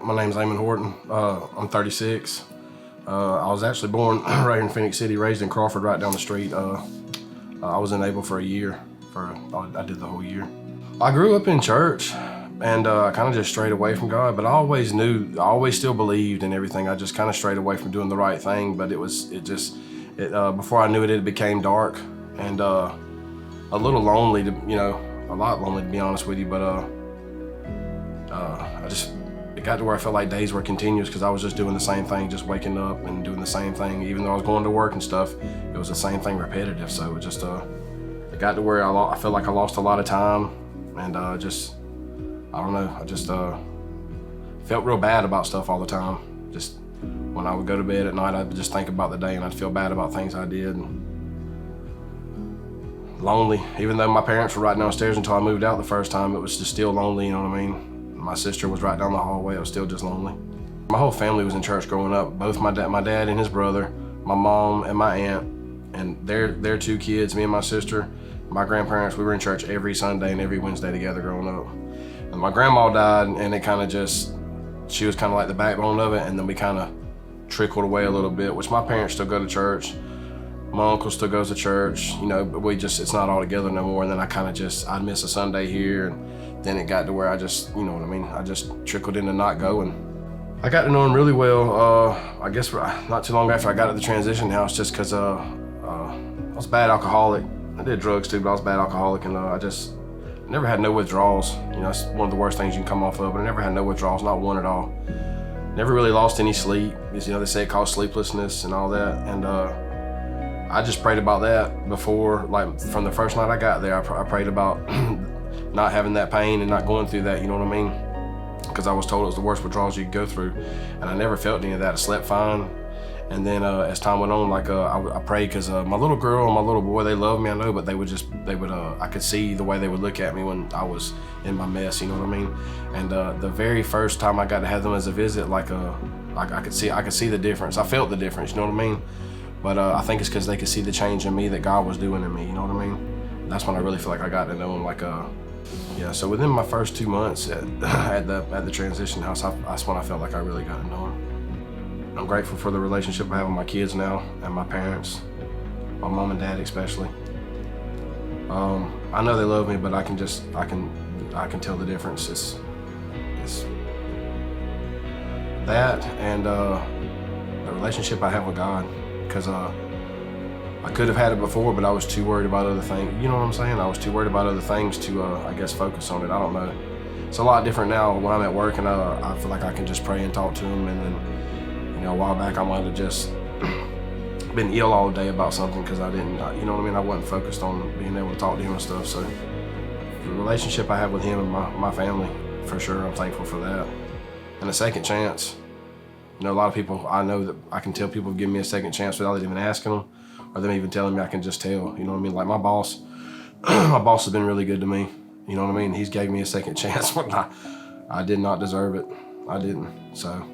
My name's Amon Horton. I'm 36. I was actually born right here in Phoenix City, raised in Crawford, right down the street. I was in Able for a year. I did the whole year. I grew up in church, and I kind of just strayed away from God. But I always still believed in everything. I just kind of strayed away from doing the right thing. But before I knew it, it became dark and a little lonely, a lot lonely to be honest with you. But it got to where I felt like days were continuous because I was just doing the same thing, just waking up and doing the same thing. Even though I was going to work and stuff, it was the same thing repetitive. So it got to where I felt like I lost a lot of time, and I don't know, I just felt real bad about stuff all the time. Just when I would go to bed at night, I'd just think about the day and I'd feel bad about things I did. Lonely, even though my parents were right downstairs until I moved out the first time, it was just still lonely, you know what I mean? My sister was right down the hallway, I was still just lonely. My whole family was in church growing up, both my dad and his brother, my mom and my aunt, and their two kids, me and my sister, my grandparents. We were in church every Sunday and every Wednesday together growing up. And my grandma died, and it kind of she was kind of like the backbone of it, and then we kind of trickled away a little bit, which my parents still go to church. My uncle still goes to church, but it's not all together no more. And then I'd miss a Sunday here, and then it got to where I just trickled into not going. I got to know him really well, I guess not too long after I got to the transition house, just because I was a bad alcoholic. I did drugs too, but I was a bad alcoholic, and I never had no withdrawals. That's one of the worst things you can come off of, but I never had no withdrawals, not one at all. Never really lost any sleep. They say it caused sleeplessness and all that, and I just prayed about that before, like from the first night I got there, I prayed about not having that pain and not going through that, you know what I mean? Because I was told it was the worst withdrawals you could go through, and I never felt any of that. I slept fine. And then as time went on, I prayed because my little girl and my little boy, they love me, I know, but I could see the way they would look at me when I was in my mess, you know what I mean? And the very first time I got to have them as a visit, I could see the difference. I felt the difference, you know what I mean? But I think it's because they could see the change in me that God was doing in me, you know what I mean? And that's when I really feel like I got to know him, so within my first 2 months at the transition house, that's when I felt like I really got to know him. I'm grateful for the relationship I have with my kids now and my parents, my mom and dad especially. I know they love me, but I can tell the difference. It's that and the relationship I have with God, because I could have had it before, but I was too worried about other things. You know what I'm saying? I was too worried about other things to, focus on it. I don't know. It's a lot different now when I'm at work, and I feel like I can just pray and talk to him. And then, a while back I might have just been ill all day about something because I didn't, you know what I mean? I wasn't focused on being able to talk to him and stuff. So the relationship I have with him and my family, for sure, I'm thankful for that. And a second chance. A lot of people, I know that I can tell people give me a second chance without even asking them, or them even telling me. I can just tell, you know what I mean? Like my boss, my boss has been really good to me. You know what I mean? He's gave me a second chance when I did not deserve it. I didn't, so.